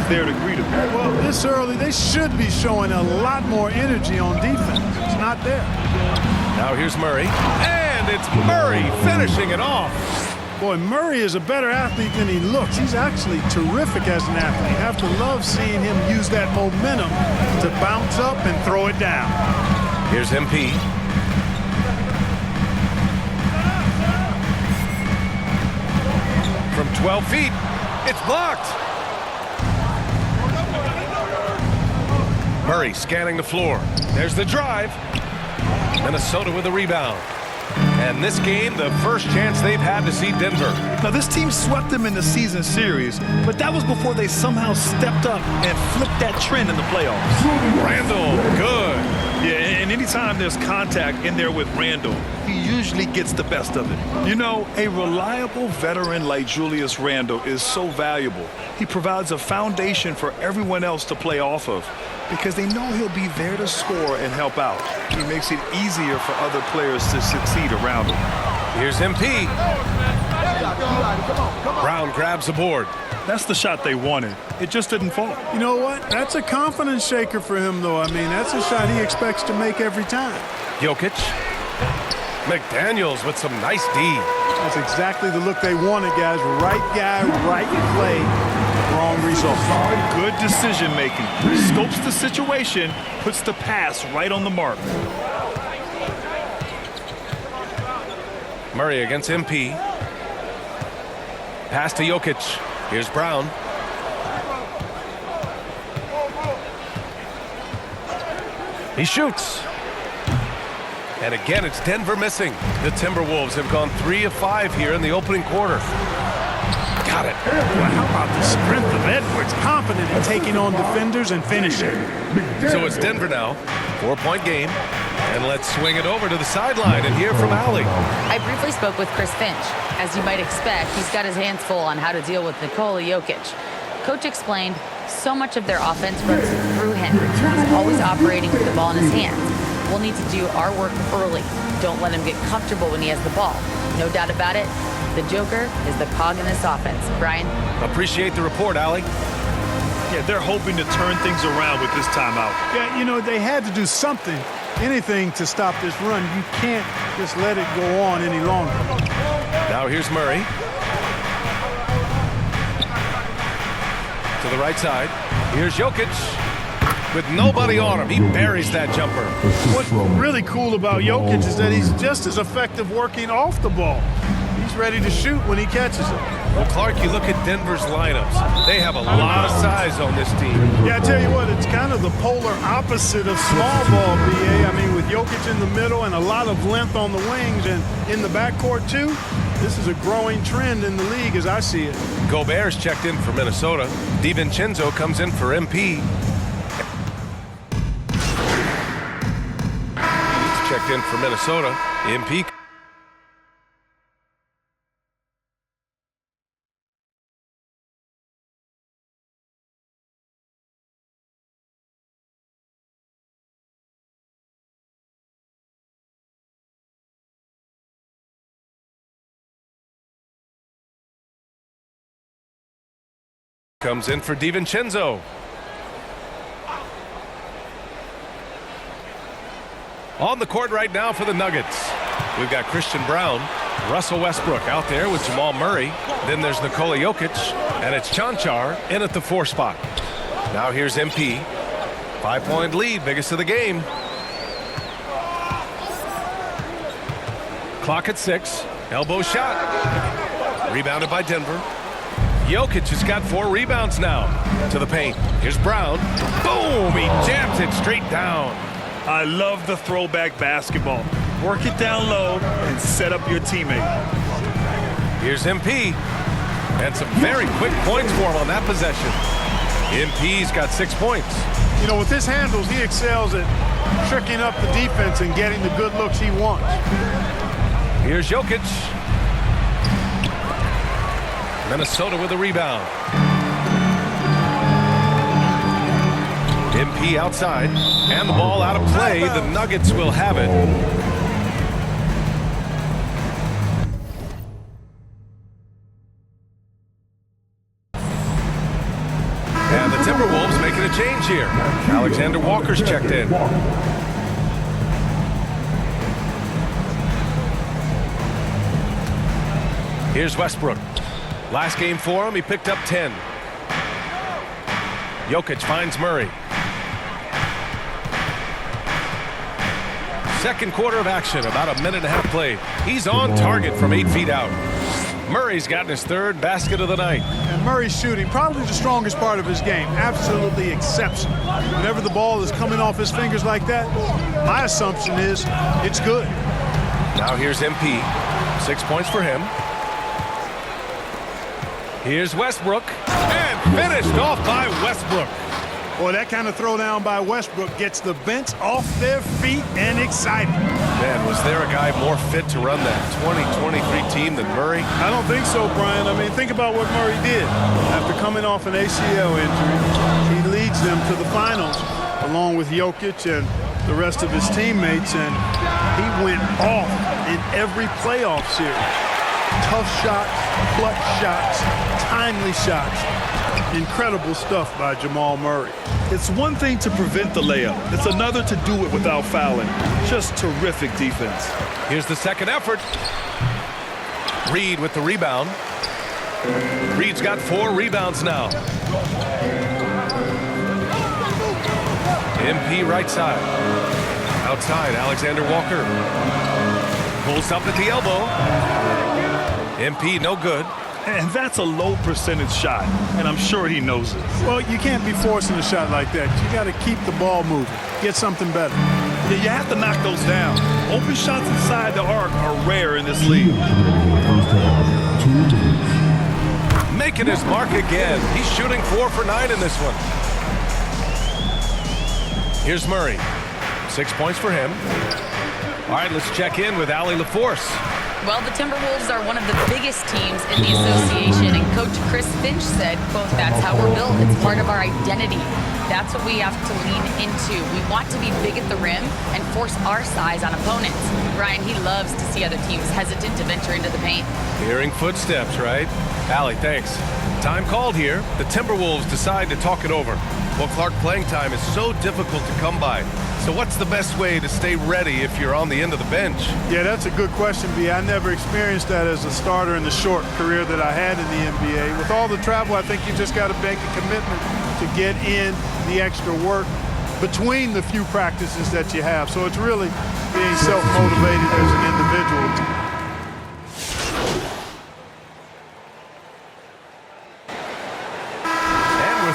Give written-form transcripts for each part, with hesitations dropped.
was there to greet him. Well, this early, they should be showing a lot more energy on defense. It's not there. Now here's Murray. And it's Murray finishing it off. Boy, Murray is a better athlete than he looks. He's actually terrific as an athlete. You have to love seeing him use that momentum to bounce up and throw it down. Here's MP. From 12 feet, it's blocked. Murray scanning the floor. There's the drive. Minnesota with a rebound. And this game, the first chance they've had to see Denver. Now, this team swept them in the season series, but that was before they somehow stepped up and flipped that trend in the playoffs. Randall, good. Yeah, and anytime there's contact in there with Randall, he usually gets the best of it. You know, a reliable veteran like Julius Randall is so valuable. He provides a foundation for everyone else to play off of because they know he'll be there to score and help out. He makes it easier for other players to succeed around him. Here's MP. Brown grabs the board. That's the shot they wanted. It just didn't fall. You know what? That's a confidence shaker for him, though. I mean, that's a shot he expects to make every time. Jokic. McDaniels with some nice D. That's exactly the look they wanted, guys. Right guy, right play, wrong result. Good decision making. Scopes the situation, puts the pass right on the mark. Murray against MP. Pass to Jokic. Here's Brown. He shoots. And again, it's Denver missing. The Timberwolves have gone 3 of 5 here in the opening quarter. Got it. Well, how about the strength of Edwards? Confident in taking on defenders and finishing. So it's Denver now. 4-point game. And let's swing it over to the sideline and hear from Allie. I briefly spoke with Chris Finch. As you might expect, he's got his hands full on how to deal with Nikola Jokic. Coach explained so much of their offense runs through him. He's always operating with the ball in his hands. We'll need to do our work early. Don't let him get comfortable when he has the ball. No doubt about it, the Joker is the cog in this offense. Brian? Appreciate the report, Allie. Yeah, they're hoping to turn things around with this timeout. Yeah, you know, they had to do something, anything to stop this run. You can't just let it go on any longer. Now here's Murray. To the right side. Here's Jokic. With nobody on him, he buries that jumper. What's really cool about Jokic is that he's just as effective working off the ball. He's ready to shoot when he catches it. Well, Clark, you look at Denver's lineups. They have a lot of size on this team. Yeah, I tell you what, it's kind of the polar opposite of small ball, BA. I mean, with Jokic in the middle and a lot of length on the wings and in the backcourt, too, this is a growing trend in the league as I see it. Gobert's checked in for Minnesota. DiVincenzo comes in for MP. Checked in for Minnesota. MP. Comes in for DiVincenzo. On the court right now for the Nuggets. We've got Christian Brown, Russell Westbrook out there with Jamal Murray. Then there's Nikola Jokic, and it's Cancar in at the 4 spot. Now here's MP. 5-point lead, biggest of the game. Clock at 6. Elbow shot. Rebounded by Denver. Jokic has got 4 rebounds now. To the paint. Here's Brown. Boom! He jams it straight down. I love the throwback basketball. Work it down low and set up your teammate. Here's MP. And some very quick points for him on that possession. MP's got 6 points. You know, with his handles, he excels at tricking up the defense and getting the good looks he wants. Here's Jokic. Minnesota with a rebound. MP outside, and the ball out of play. The Nuggets will have it. And the Timberwolves making a change here. Alexander Walker's checked in. Here's Westbrook. Last game for him, he picked up 10. Jokic finds Murray. Second quarter of action, about a minute and a half played. He's on target from 8 feet out. Murray's gotten his third basket of the night. And Murray's shooting, probably the strongest part of his game. Absolutely exceptional. Whenever the ball is coming off his fingers like that, my assumption is it's good. Now here's MP. 6 points for him. Here's Westbrook. And finished off by Westbrook. Boy, that kind of throwdown by Westbrook gets the bench off their feet and excited. Man, was there a guy more fit to run that 2023 team than Murray? I don't think so, Brian. I mean, think about what Murray did. After coming off an ACL injury, he leads them to the finals along with Jokic and the rest of his teammates, and he went off in every playoff series. Tough shots, clutch shots, timely shots. Incredible stuff by Jamal Murray. It's one thing to prevent the layup. It's another to do it without fouling. Just terrific defense. Here's the second effort. Reed with the rebound. Reed's got 4 rebounds now. MP right side. Outside, Alexander Walker. Pulls up at the elbow. MP no good. And that's a low percentage shot, and I'm sure he knows it. Well, you can't be forcing a shot like that. You got to keep the ball moving. Get something better. Yeah, you have to knock those down. Open shots inside the arc are rare in this league. Making his mark again. He's shooting 4 for 9 in this one. Here's Murray. 6 points for him. All right, let's check in with Allie LaForce. Well, the Timberwolves are one of the biggest teams in the association, and Coach Chris Finch said, quote, "That's how we're built. It's part of our identity. That's what we have to lean into. We want to be big at the rim and force our size on opponents." Brian, he loves to see other teams hesitant to venture into the paint. Hearing footsteps, right? Allie, thanks. Time called here. The Timberwolves decide to talk it over. Well, Clark, playing time is so difficult to come by. So what's the best way to stay ready if you're on the end of the bench? Yeah, that's a good question, B. I never experienced that as a starter in the short career that I had in the NBA. With all the travel, I think you just got to make a commitment to get in the extra work between the few practices that you have. So it's really being self-motivated as an individual.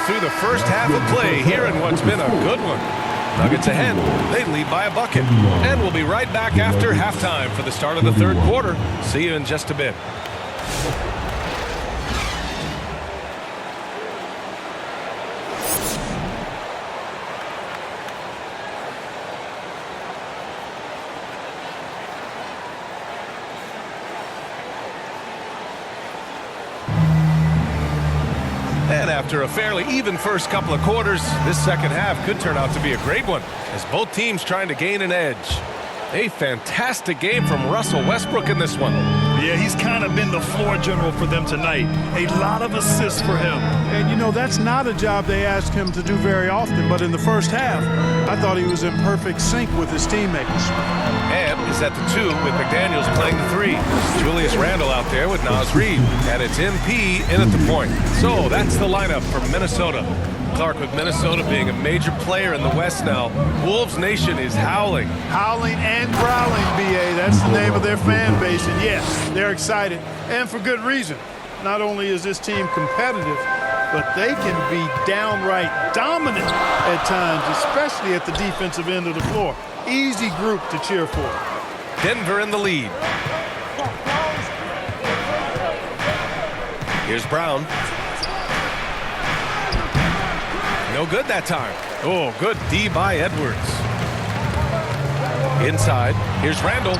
Through the first half of play here in what's been a good one. Nuggets ahead. They lead by a bucket. And we'll be right back after halftime for the start of the third quarter. See you in just a bit. And after a fairly even first couple of quarters, this second half could turn out to be a great one as both teams trying to gain an edge. A fantastic game from Russell Westbrook in this one. Yeah, he's kind of been the floor general for them tonight. A lot of assists for him. And, you know, that's not a job they ask him to do very often. But in the first half, I thought he was in perfect sync with his teammates. And is at the 2 with McDaniels playing the 3. Julius Randle out there with Naz Reid. And it's MP in at the point. So that's the lineup for Minnesota. Clark, with Minnesota being a major player in the West now, Wolves Nation is howling. Howling and growling, B.A. That's the name of their fan base. And yes, they're excited. And for good reason. Not only is this team competitive, but they can be downright dominant at times, especially at the defensive end of the floor. Easy group to cheer for. Denver in the lead. Here's Brown. No good that time. Oh, good D by Edwards. Inside. Here's Randle.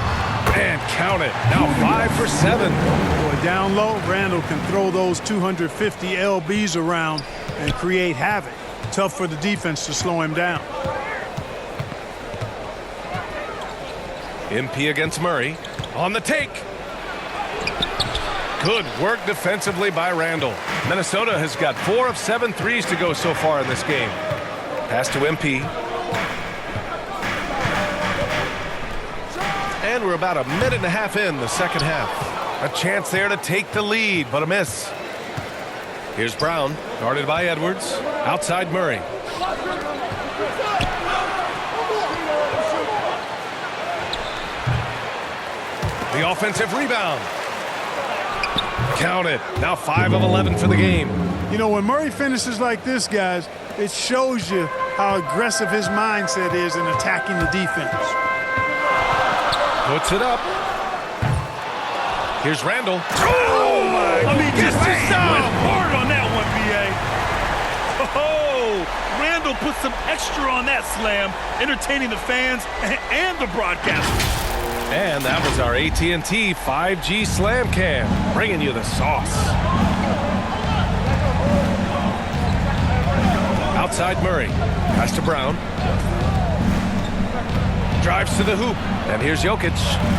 And count it. Now 5 for 7. Boy, down low, Randle can throw those 250 LBs around and create havoc. Tough for the defense to slow him down. MP against Murray. On the take. Good work defensively by Randle. Minnesota has got 4 of 7 threes to go so far in this game. Pass to MP. And we're about a minute and a half in the second half. A chance there to take the lead, but a miss. Here's Brown, guarded by Edwards. Outside Murray. The offensive rebound. Count it. Now 5 of 11 for the game. You know, when Murray finishes like this, guys, it shows you how aggressive his mindset is in attacking the defense. Puts it up. Here's Randall. Oh, my I mean, goodness. just Went hard on that one, B.A. Oh, Randall put some extra on that slam, entertaining the fans and the broadcasters. And that was our AT&T 5G Slam Cam, bringing you the sauce. Outside Murray. Pass to Brown. Drives to the hoop. And here's Jokic,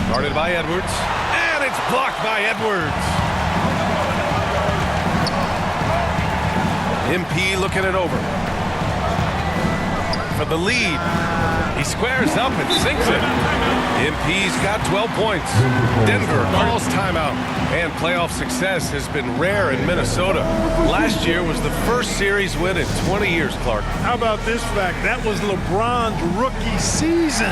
guarded by Edwards. And it's blocked by Edwards. MP looking it over. For the lead. He squares up and sinks it. MP's got 12 points. Denver calls timeout. And playoff success has been rare in Minnesota. Last year was the first series win in 20 years, Clark. How about this fact? That was LeBron's rookie season,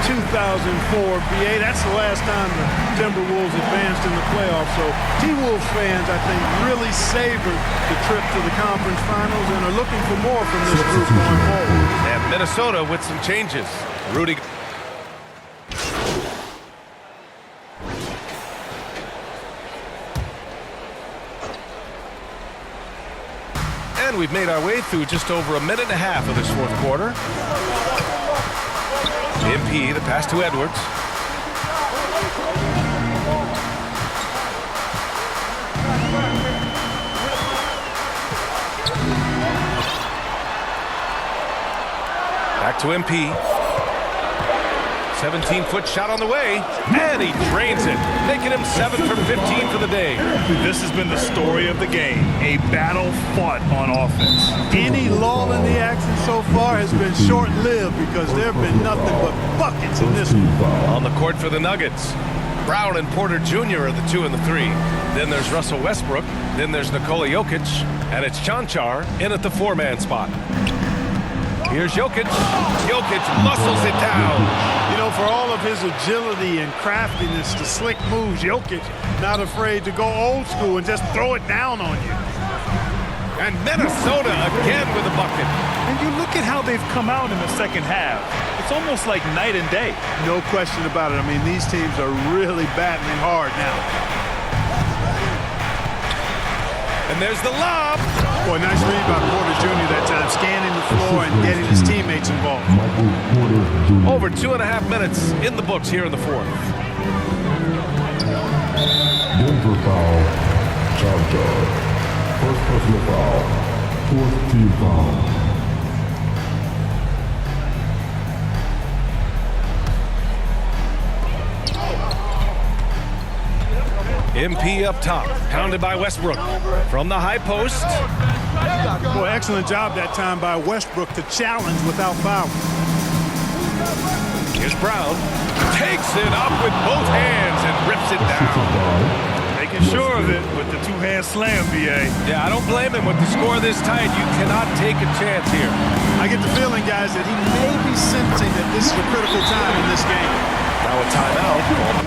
2004, BA. That's the last time the Timberwolves advanced in the playoffs. So T-Wolves fans, I think, really savored the trip to the conference finals and are looking for more from this group going forward. And Minnesota with some changes. Rudy. And we've made our way through just over a minute and a half of this fourth quarter. MP, the pass to Edwards. Back to MP. 17-foot shot on the way, and he drains it, making him 7 for 15 for the day. This has been the story of the game, a battle fought on offense. Any lull in the action so far has been short-lived because there have been nothing but buckets in this one. On the court for the Nuggets, Brown and Porter Jr. are the 2 and the 3. Then there's Russell Westbrook. Then there's Nikola Jokic, and it's Cancar in at the 4-man spot. Here's Jokic. Jokic muscles it down. You know, for all of his agility and craftiness, the slick moves, Jokic not afraid to go old school and just throw it down on you. And Minnesota again with a bucket. And you look at how they've come out in the second half. It's almost like night and day. No question about it. I mean, these teams are really battling hard now. And there's the lob. Boy, nice read by Porter Jr. that time, scanning the floor and getting his teammates involved. Over 2.5 minutes in the books here in the fourth. Denver foul, Cancar. First personal foul, fourth team foul. MP up top, pounded by Westbrook. From the high post. Boy, excellent job that time by Westbrook to challenge without foul. Here's Brown. Takes it up with both hands and rips it down. Making sure of it with the two-hand slam, B.A. Yeah, I don't blame him. With the score this tight, you cannot take a chance here. I get the feeling, guys, that he may be sensing that this is a critical time in this game. Now a timeout called